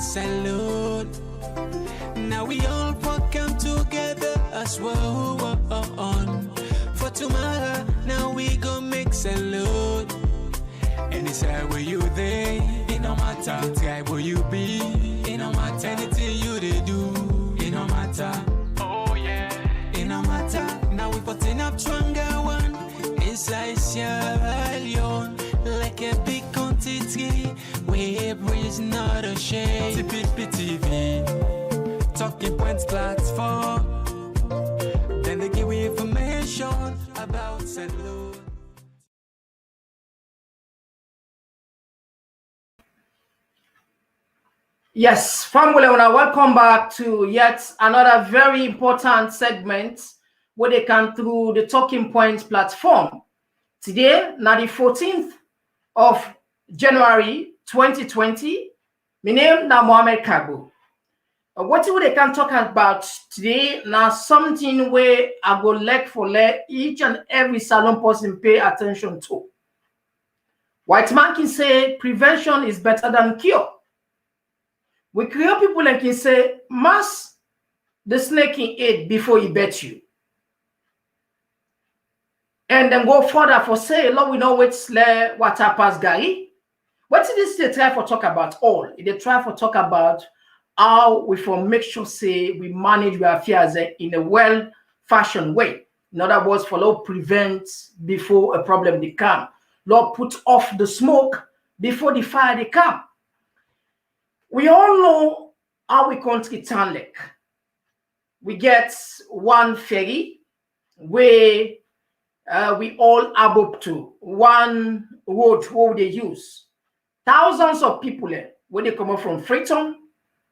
salute. Now we all come together as well. For tomorrow, now we gon' make salute. Anytime where you there, it no matter. Anytime where you be, it no matter. Anything you they do, it no matter. Oh yeah, it no matter. Now we putting up stronger one. Inside Sierra Leone, like a big quantity. Where breeze not a shame. TPP TV, Talking Points platform. Then they give you information about salute. Yes, family, welcome back to yet another very important segment where they can through the Talking Points platform. Today, now the 14th of January 2020, my name is Mohamed Kagbo. What they can talk about today now something where I go like for each and every salon person pay attention to. White man can say prevention is better than cure. We create people and can say, mass the snake in it before he bet you. And then go further for say, Lord, we know what's what happens, Gary. What is this they try for talk about all? They try for talk about how we for make sure say we manage our affairs in a well-fashioned way. In other words, for Lord prevent before a problem they come. Lord put off the smoke before the fire they come. We all know how we country turn like. We get one ferry where we all up to one road where they use. Thousands of people when they come up from Freetown,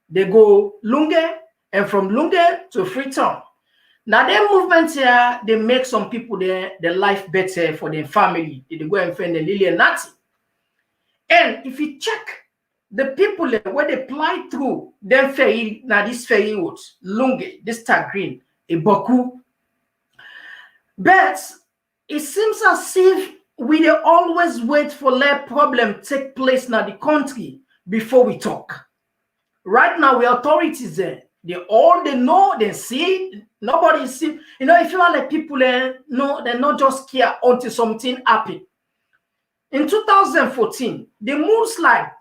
they go Lungi, and from Lungi to Freetown. Now their movement here, they make some people their life better for their family. They go and find a Lily and Natty. And if you check the people where they fly through them ferry, now this ferry route, Lungi, this Tagrin, Boku. But it seems as if we always wait for let problem take place in the country before we talk. Right now, we authorities there. They know, they see, nobody see. You know, if you are like people no, they're not just care until something happen. In 2014, the mudslide,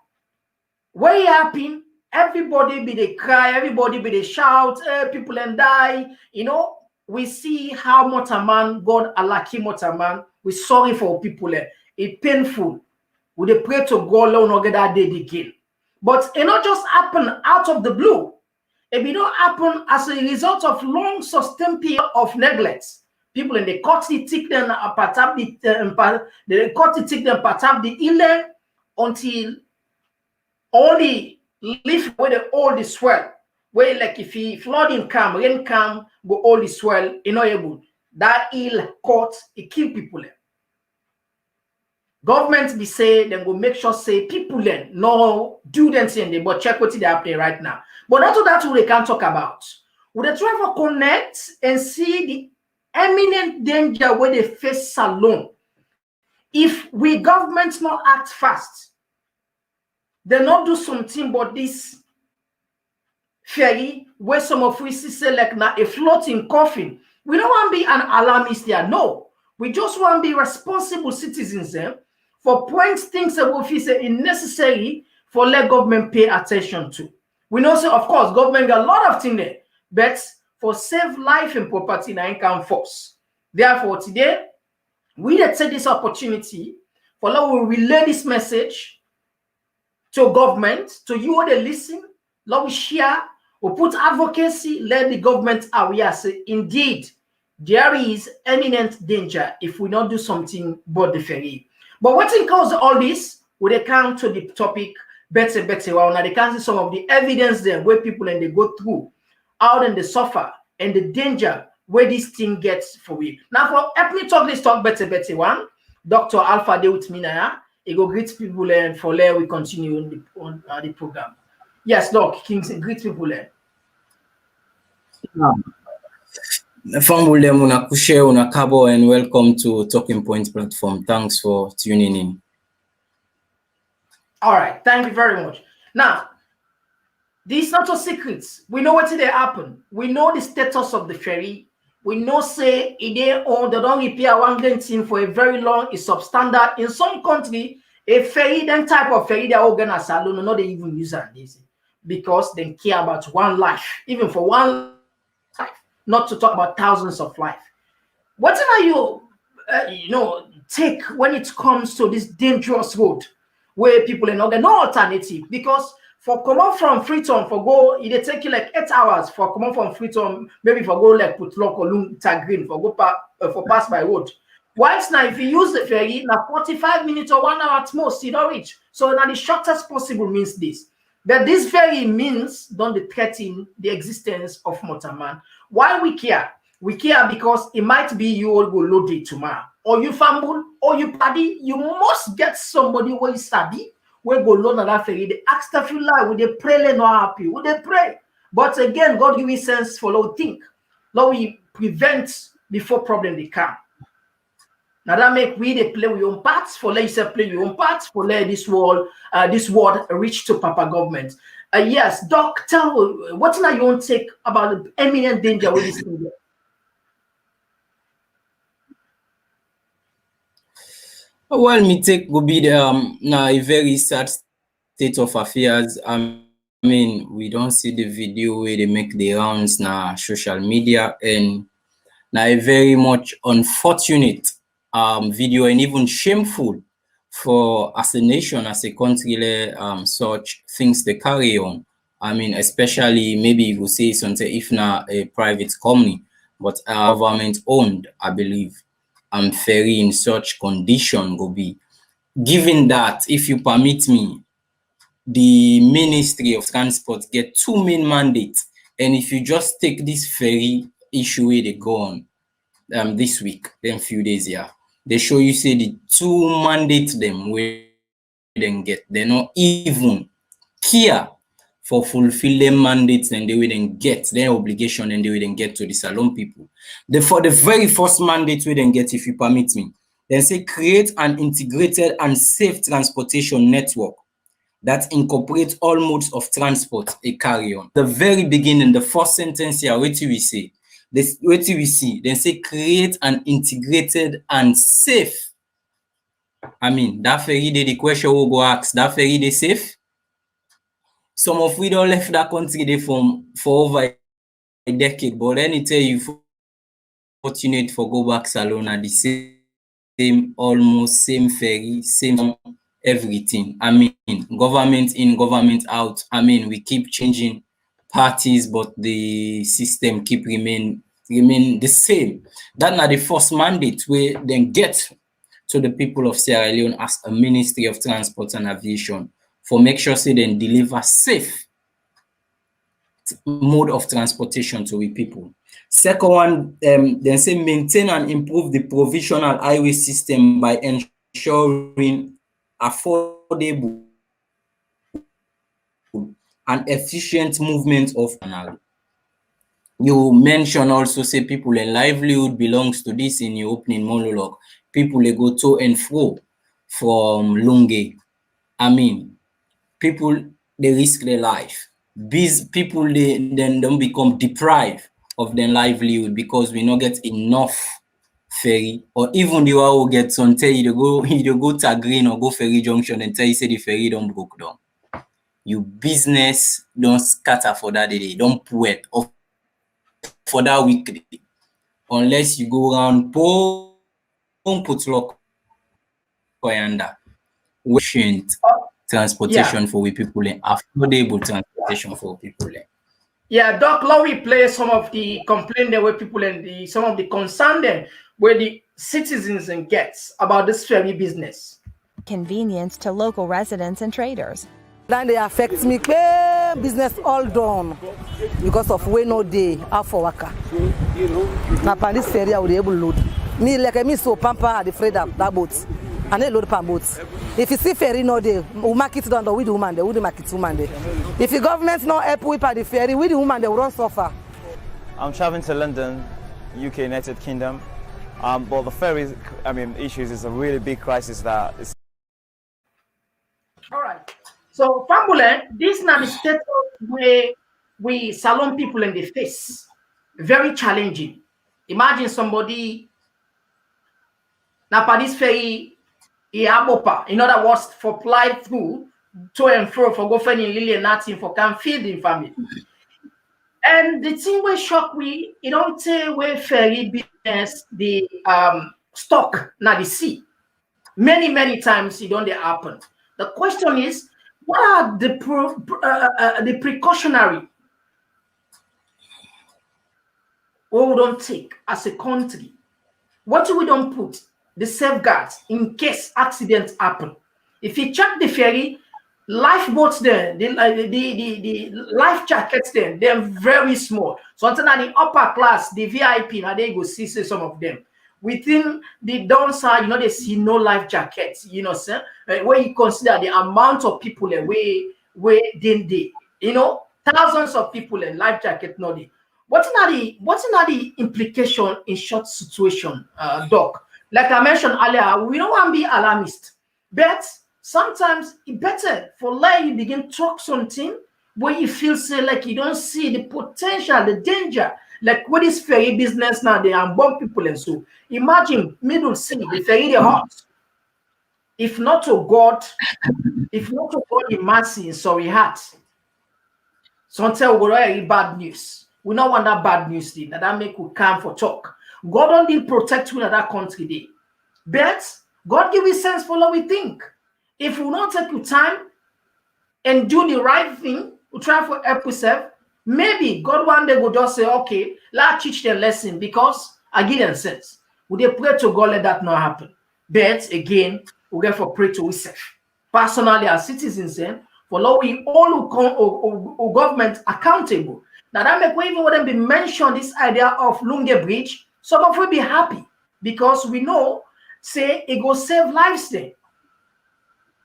what happened? Everybody be they cry, everybody be they shout, people and die. You know, we see how much a man, God Allah much a man. We sorry for people. It's painful. We they pray to God, Lord, not get that day again. But it not just happen out of the blue. It be not happen as a result of long sustained period of neglect. People in the cut the tick them patap the cut the tick them patap the inland until all the leaf where all the swell. Where like if he flooding come, rain come, go all the swell, you know able. That ill cut, it kill people. Government be say then go make sure say people then no do them thing, but check what they happening right now. But not that we can't talk about. We they try to connect and see the eminent danger where they face alone. If we government not act fast, they not do something but this ferry where some of we see like now a floating coffin. We don't want to be an alarmist there. No, we just want to be responsible citizens there for points things that we say is necessary for let government pay attention to. We know, so of course, government got a lot of things there, but for save life and property, now income force. Therefore, today we take this opportunity for now we relay this message to government, to you all that listen. Let we share, we put advocacy, let the government aware. Say indeed there is eminent danger if we don't do something about the ferry. But what cause all this? Would they come to the topic better? Well, now they can see some of the evidence there where people and they go through, out and they suffer, and the danger where this thing gets for we. Now, for help me talk this talk better one. Dr. Alpha Day with me now. He go greet people and for there we continue on the program. Yes, Doc Kings, greet people there. Una kushe, una kabo, and welcome to Talking Points platform. Thanks for tuning in. All right, thank you very much. Now, These not a secrets. We know what they happen. We know the status of the ferry. We know say they own they don't repair one team for a very long, it's substandard. In some country, a ferry, then type of ferry they organize alone, no, they even use it this because they care about one life, even for one life, not to talk about thousands of life. Whatever take when it comes to this dangerous road where people are not get no alternative because for come out from Freetown for go it take you like 8 hours for come out from Freetown maybe for go like put lock or Lungi Tagrin for go for pass by road. Whilst now if you use the ferry now 45 minutes or 1 hour at most you don't reach. So now the shortest possible means this. But this ferry means don't threaten the existence of Motaman. Why we care? We care because it might be you all go load it tomorrow. Or you fumble, or you paddy, you must get somebody where you study, where go load on that ferry. They ask if you lie, would they pray, they not happy, would they pray? But again, God give me sense for Lord think. Lord, we prevent before problem they come. Now that make we they play with your own parts, for let yourself play your own parts, for let this world reach to Papa government. Yes, Doc, tell what's now you want to take about the eminent danger with this thing? Well, me take go be now a very sad state of affairs. I mean, we don't see the video where they make the rounds now social media, and now a very much unfortunate video and even shameful for as a nation, as a country, such things they carry on. I mean, especially maybe you will say something if not a private company, but government owned, I believe. Ferry in such condition go be. Given that, if you permit me, the Ministry of Transport get 2 main mandates, and if you just take this ferry issue where they go on this week, then few days here, they show you say the 2 mandates them where they get, they're not even care for fulfill their mandates and they will then get their obligation and they will then get to the salon people. For the very first mandate we then get, if you permit me, then say create an integrated and safe transportation network that incorporates all modes of transport a carry on. The very beginning, the first sentence here, what do we say? What do we see? Then say create an integrated and safe. I mean, that ferry the question will go ask, that ferry they safe? Some of we don't left that country there for over a decade, but let me tell you, fortunate for go back salon at the same almost same ferry, same everything. I mean, government in, government out. I mean, we keep changing parties, but the system keep remain the same. That's not the first mandate we then get to the people of Sierra Leone as a Ministry of Transport and Aviation for make sure they then deliver safe mode of transportation to we people. Second one, then say maintain and improve the provisional highway system by ensuring affordable and efficient movement of canal. You mention also say people and livelihood belongs to this in your opening monologue. People they go to and fro from Lungi. I mean, people they risk their life. These people they then don't become deprived of their livelihood because we not get enough ferry, or even the one who gets on tell you to go Tagrin or go Ferry Junction and tell you say the ferry don't broke down. You business don't scatter for that day, don't poet or for that week unless you go around put lock under efficient transportation for we people and affordable transportation for people. Yeah, Doc, let we play some of the complaint there where people and some of the concern there where the citizens and gets about this ferry business. Convenience to local residents and traders. Then they affect me, business all done because of way no day out for waka. Now, pan this ferry, I would be able to load. Me like me so pamper at the freight that boats. And they load pan boats. If you see ferry no day, we market it down the with the woman, they would market woman there. If the government not help with the ferry, with the woman, they will run suffer. I'm traveling to London, UK, United Kingdom. But the ferry, issues is a really big crisis that is. All right. So, family, this now the status where we salon people in the face. Very challenging. Imagine somebody now Paris Ferry, Iabopa, in other words, for fly through to and fro for go find in Lily and nothing for can feed in family. And the thing will shock we, you don't say where Ferry business the stock now the sea. Many times it don't happen. The question is, what are the precautionary what we don't take as a country? What do we don't put the safeguards in case accidents happen? If you check the ferry, lifeboats there, the life jackets there, they're very small. So until the upper class, the VIP, now they go see some of them. Within the downside, you know, they see no life jackets, you know, sir. Where you consider the amount of people where they, you know, thousands of people in life jacket, no they. What's not the implication in short situation, Doc? Like I mentioned earlier, we don't want to be alarmist, but sometimes it's better for like you begin to talk something where you feel say like you don't see the potential, the danger. Like what is ferry business now? They unborn people and so imagine middle sea, the ferry the hot. If not to God, in mercy, sorry heart. Sometimes we got bad news. We don't want that bad news thing that make we come for talk. God only protect you in that country day. But God give you sense for what we think. If we don't take your time and do the right thing, we try for help yourself, maybe God one day will just say, okay, let's teach them lesson because I give them sense. We they pray to God, let that not happen. But again, we get for pray to ourselves. Personally, as citizens, for law we all who government accountable. Now that make we even when be mention this idea of Lungi Bridge, some of we be happy because we know say it go save lives there.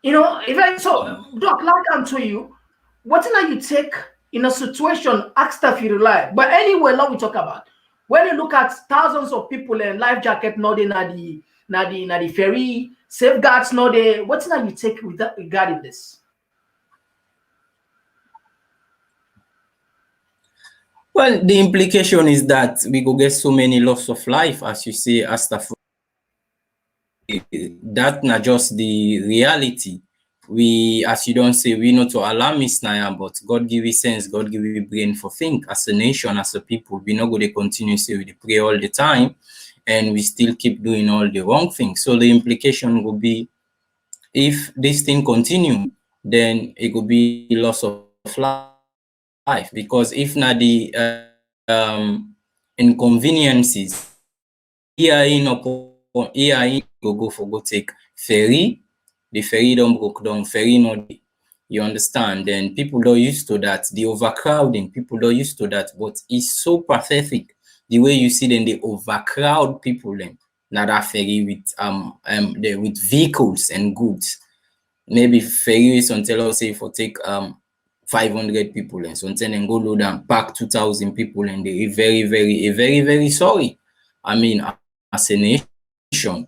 You know, if I so Doc, like I'm to you, what now you take in a situation ask if you rely. But anyway, now we talk about when you look at thousands of people in life jacket, not in the ferry, safeguards, not there. What now you take with that regarding this? Well, the implication is that we go get so many loss of life, as you say, Astafur. That's not just the reality. We, as you don't say, we not to alarmist now, but God give you sense, God give you brain for think. As a nation, as a people, we not going to continue say we pray all the time, and we still keep doing all the wrong things. So the implication will be, if this thing continue, then it will be loss of life, because if not the inconveniences here in go take ferry, the ferry don't broke down, ferry not, you understand, then people don't used to that, the overcrowding, people don't used to that, but it's so pathetic the way you see them, they overcrowd people then now that ferry with vehicles and goods. Maybe ferry is until us say for take 500 people and so and go load and pack 2,000 people and they very sorry. I mean, as a nation,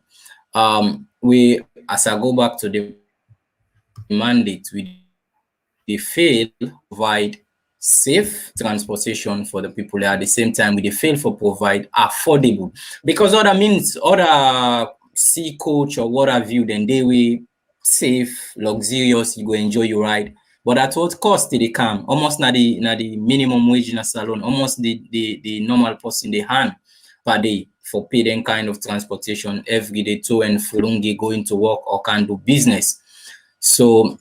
we as I go back to the mandate, we fail to provide safe transportation for the people. At the same time, we fail to provide affordable, because other means other sea coach or what have you, then they will safe, luxurious, you go enjoy your ride. But at what cost did they come? Almost not the minimum wage in a salon, almost the normal person they hand per day for pay them kind of transportation every day to and from Lungi, going to work or can do business. So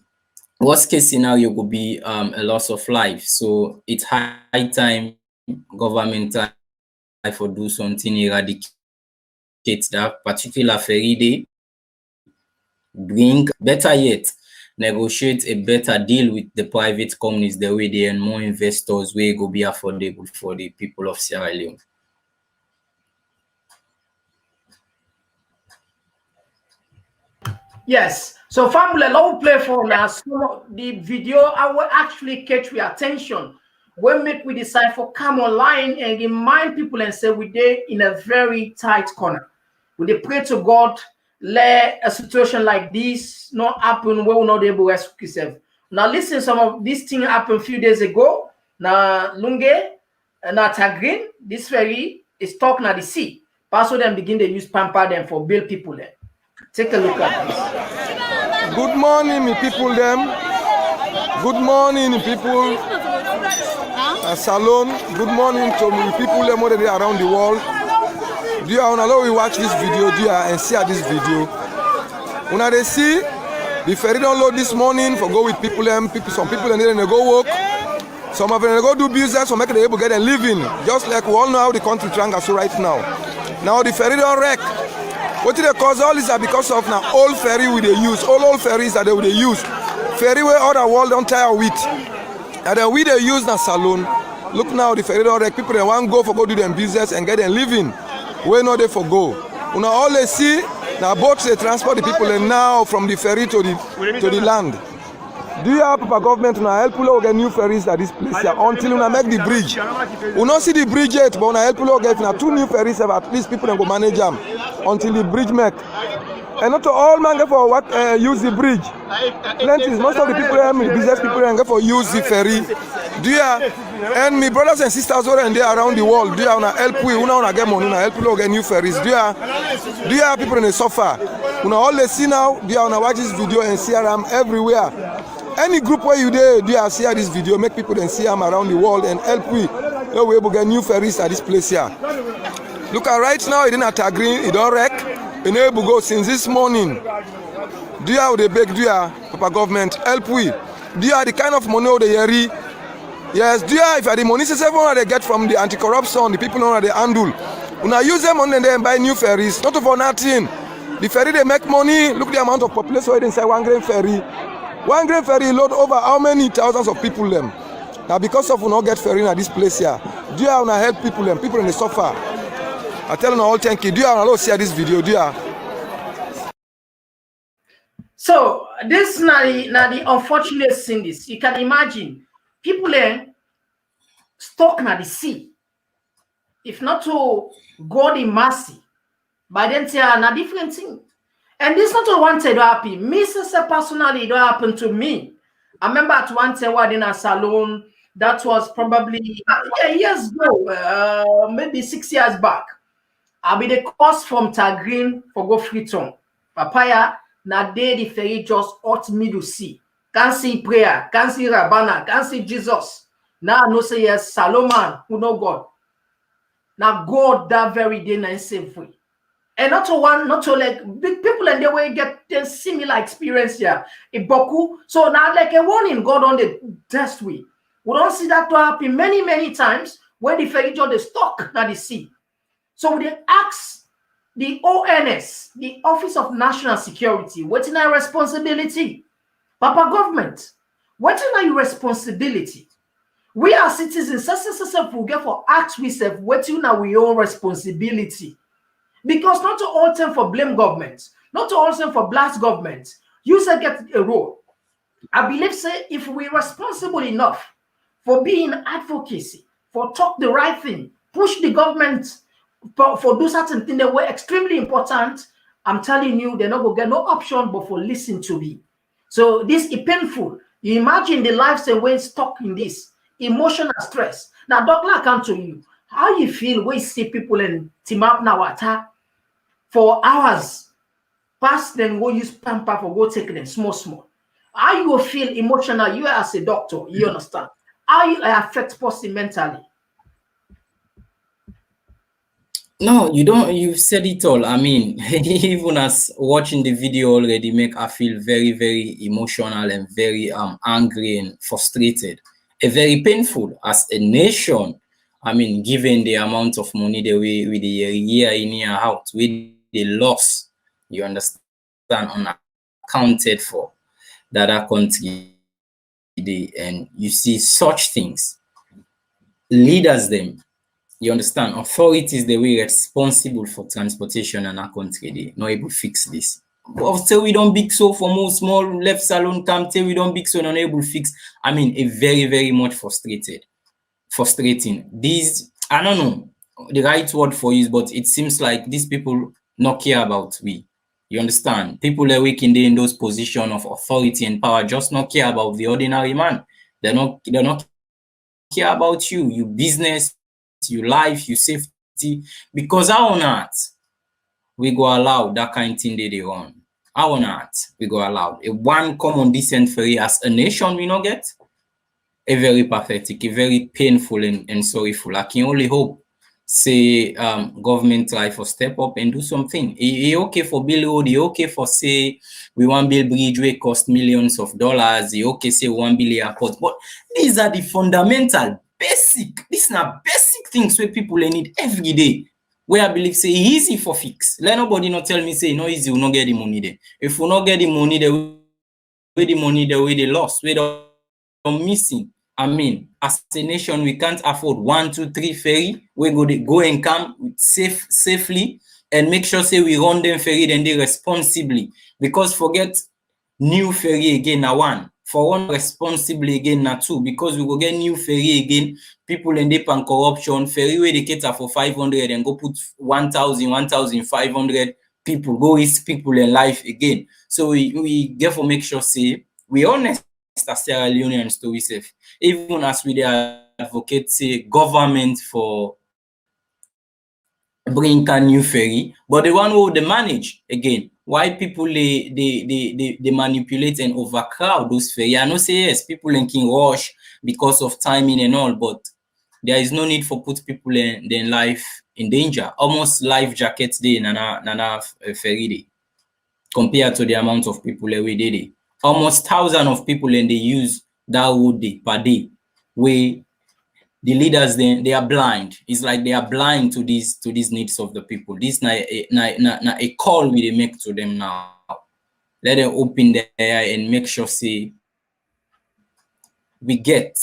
worst case scenario would be a loss of life. So it's high time government try for do something eradicate that particular ferry day. Bring better yet, negotiate a better deal with the private companies the way they and more investors way go be affordable for the people of Sierra Leone. Yes. So family, let me play for now. So the video I will actually catch your attention when make we decide for come online and remind people and say we there in a very tight corner. We dey pray to God, let a situation like this not happen where we not able to rescue yourself. Now listen, some of these things happened a few days ago. Now Lungi, now Tagrin, this ferry is stuck na the sea. Paso them begin to use pamper them for build people there. Take a look at this. Good morning, me people them. Good morning, people. Salon. Good morning to me people them over there around the world. Dear, now we watch this video, dear, and see this video. When they see the ferry don't load this morning for go with people them. Some people and then they go work. Some of them they go do business, so make they able to get a living. Just like we all know how the country trying so right now. Now the ferry don't wreck. What did they cause all this are because of now old ferry we they use, old ferries that they would use. Ferry where other world don't tire with. And then we they use now saloon. Look now the ferry don't wreck. People they want go for go do them business and get them living. Where not they for go. Now all they see now boats they transport the people and now from the ferry to the land. Do you have Papa government now help you get new ferries at this place here until you make the bridge? We don't see the bridge yet, but now help you get now 2 new ferries have at least people can go manage them until the bridge make. And not to all man get for what use the bridge. Plenty, most of the people business people get for use the ferry. Do you and me brothers and sisters over and there around the world, do you have help we una get money, help you get new ferries. Do you have people in the suffer? Una all they see now, do you watch this video and see them everywhere. Any group where you there, do you see this video, make people then see them around the world and help we able to get new ferries at this place here. Look at right now, it didn't Tagrin, it don't wreck. And able to go since this morning. Do you have the beg, do you Papa government help we? Do you have the kind of money they yeri? Yes, do you have if the money everyone they get from the anti-corruption, the people know they handle. When I use them money and then buy new ferries, not for nothing. The ferry they make money, look the amount of population inside 1 grain ferry. 1 grain ferry load over how many thousands of people them. Now because of we not get ferry at this place here, do you have to help people them? People in the suffer. I tell them all thank you. Do you have to see this video? Do you? So this now the unfortunate thing is you can imagine people there stuck at the sea. If not to God in mercy, by then say a different thing. And this not one time happy. Me personally, it don't happen to me. I remember at one time we in a salon that was probably years ago, maybe 6 years back. I be the course from Tagrin for go Freetown. Papaya, na day the ferry just hot middle sea. Can't see prayer, can't see Rabbana, can't see Jesus. Now no say yes, Solomon, who know God. Now God that very day na save free. And not to one, not to like big people and they will get a similar experience here. In Boku. So now like a warning, God on the test way. We don't see that to happen many times when the ferry just is stuck at the sea. So they ask the ONS, the Office of National Security, what's in our responsibility? Papa government, what's in our responsibility? We are citizens, we get for ask we self, what's in our own responsibility? Because not to all time for blame government, not to all time for blast government, you say get a role. I believe say if we're responsible enough for being advocacy, for talk the right thing, push the government for do certain things that were extremely important, I'm telling you, they're not going to get no option but for listen to me. So this is painful. You imagine the lives and when stuck in this emotional stress. Now, Doctor, I come to you. How you feel when you see people in team up now attack for hours, past then go use pamper for go take them small. How you will feel emotional? You as a doctor, you understand? How you affect person mentally? No, you don't. You've said it all. I mean, even as watching the video already make I feel very emotional and very angry and frustrated. Very painful as a nation. I mean, given the amount of money that we the year in year out, with the loss, you understand, unaccounted for that our country, and you see such things. Leaders them. You understand, authorities they were responsible for transportation in our country, they not able to fix this. But say we don't big so for more small left salon come tell we don't big so not able to fix. I mean, a very much frustrating. These, I don't know the right word for you, but it seems like these people not care about we. You understand? People are working in those positions of authority and power just not care about the ordinary man. They're not care about you, your business, your life, your safety. Because how on earth we go allow that kind of thing they run? How on earth we go allow a one common decent ferry as a nation we not get? A very pathetic, a very painful and sorrowful. I can only hope say government try for step up and do something. It okay for build road, it okay for say we want build bridge where cost millions of dollars, it okay say 1 billion airport. But these are the fundamental, basic, these are basic things where people need every day. Where I believe say easy for fix. Let nobody not tell me say no easy, we not get the money there. If we not get the money there, where the money there, where they lost, where they missing. I mean, as a nation, we can't afford 1, 2, 3 ferry. We go and come safely and make sure say we run them ferry and they responsibly. Because forget new ferry again now one. For one responsibly again now two. Because we go get new ferry again. People end up on corruption. Ferry where they cater for 500 and go put 1,000, 1,500 people. Go risk people in life again. So we get to make sure say we honest as Sierra Leoneans to we safe. Even as we advocate say government for bring a new ferry, but the one who they manage again. Why people they manipulate and overcrowd those ferry? I know say yes, people can rush because of timing and all, but there is no need for put people in their life in danger. Almost life jackets day nana ferry day compared to the amount of people every day. Almost thousands of people and they use that road day per day. Where the leaders they are blind. It's like they are blind to these needs of the people. This na a call we they make to them now. Let them open their eye and make sure say we get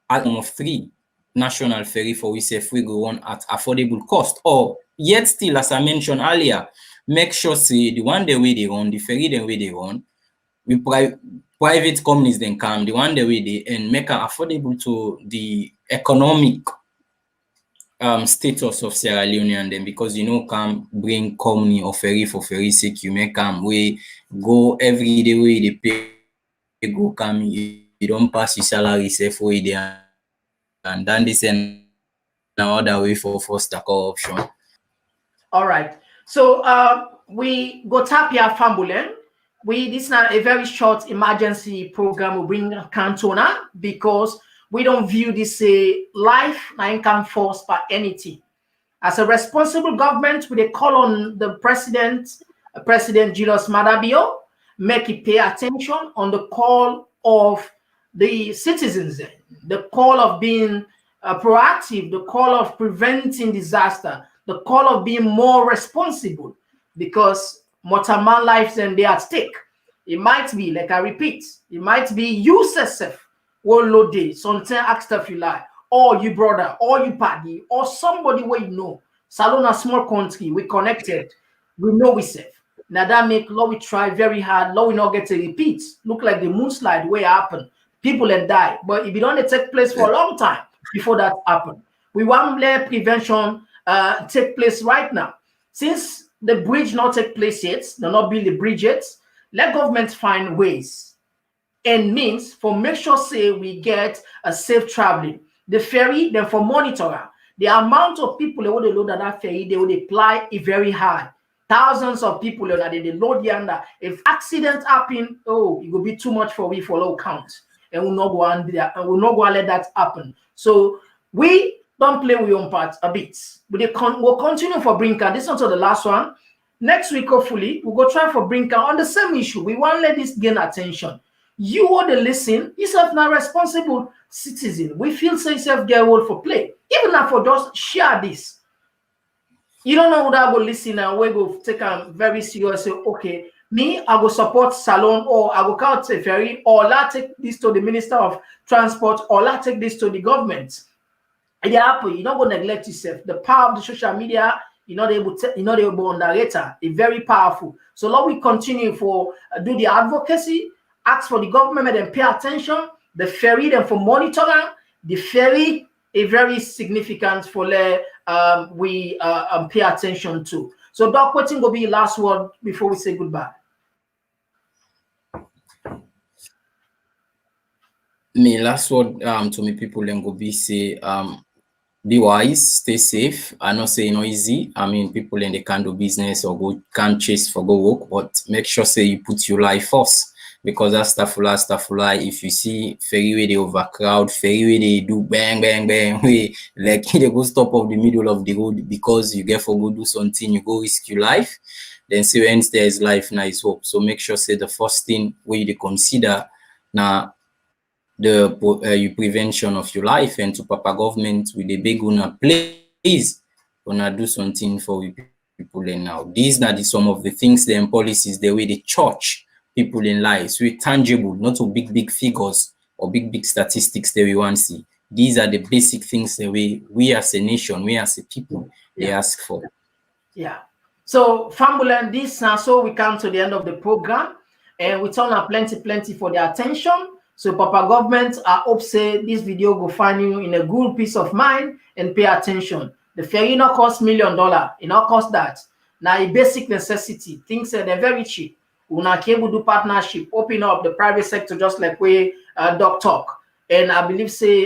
out of 3 national ferry for we say if we go on at affordable cost. Or yet still, as I mentioned earlier, make sure say the one the way they run, the ferry the way they run, we private companies then come, the one the way they and make it affordable to the economic status of Sierra Leone and then, because you know come bring company or ferry for ferry sake, you make come we go every day way they pay go come you don't pass your salary safe way there and then this and another way for foster corruption. All right. So we go tap your fambulen. This is not a very short emergency program we bring Cantona because we don't view this life na income force by anything. As a responsible government, we call on the President Julius Madabio, make it pay attention on the call of the citizens, the call of being proactive, the call of preventing disaster, the call of being more responsible, because Motaman lives and they are at stake. It might be, like I repeat, it might be you yourself, one load day, something extra if you like, or you brother, or you party, or somebody where you know. Salon a small country, we connected, we know we safe. Now that make law we try very hard, law we not get to repeat. Look like the moonslide where happen. People that die, but if it don't take place for a long time before that happen. We want let prevention take place right now. Since the bridge not take place yet, they're not build the bridge yet, let government find ways and means for make sure say we get a safe traveling. The ferry, then for monitoring. The amount of people they would load on that ferry, they would apply it very high. Thousands of people that they load the under. If accident happen, oh, it will be too much for we for low count. And we'll not go and we'll not go and let that happen. So we don't play with your part a bit. But we'll continue for Brinker. This is also the last one. Next week, hopefully, we'll go try for Brinker on the same issue. We want to let this gain attention. You want to listen, yourself now responsible citizen. We feel say yourself get word for play. Even now for just share this. You don't know who that will listen and we go take them very serious. Say, okay, me, I go support Salon, or I go count a ferry, or I take this to the Minister of Transport, or I take this to the government. And you're not going to neglect yourself. The power of the social media, you're not able to underrate it. It's very powerful. So Lord, we continue for do the advocacy, ask for the government and pay attention. The ferry, then for monitoring. The ferry is very significant for we pay attention to. So So Doc, what's going to be your last word before we say goodbye? Me last word to me people then go be say be wise, stay safe. I know say no easy. I mean people in they can't do business or go can't chase for go work, but make sure say you put your life first. Because that stuff if you see Ferry where they overcrowd, Ferry where they do bang bang bang way like they go stop off the middle of the road because you get for go do something, you go risk your life, then say when there is life now is hope. So make sure say the first thing where you consider now the prevention of your life, and to Papa government with the big una please gonna do something for people in now. These are some of the things, the policies, the way they church people in lives, with tangible, not to big figures or big statistics that we want to see. These are the basic things that we as a nation, we as a people, they ask for. Yeah. So Fambulan, this now, so we come to the end of the program, and we turn up plenty for the attention. So Papa government, I hope say this video will find you in a good peace of mind and pay attention. The ferry not cost $1 million, it not cost that. Now a basic necessity, things that they're very cheap. Una cable do partnership, open up the private sector just like we Doc talk. And I believe say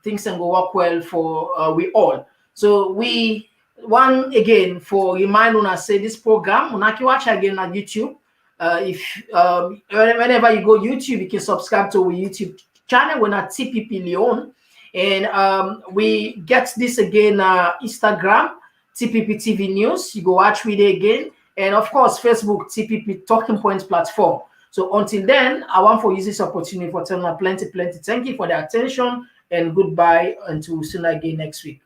things can go work well for we all. So we one again for remind una say this program, una can watch again on YouTube. Whenever you go YouTube, you can subscribe to our YouTube channel. We're not TPP Leon, and we get this again Instagram TPP TV News. You go watch video again, and of course Facebook TPP Talking Points platform. So until then, I want for use this opportunity for telling plenty. Thank you for the attention, and goodbye until soon again next week.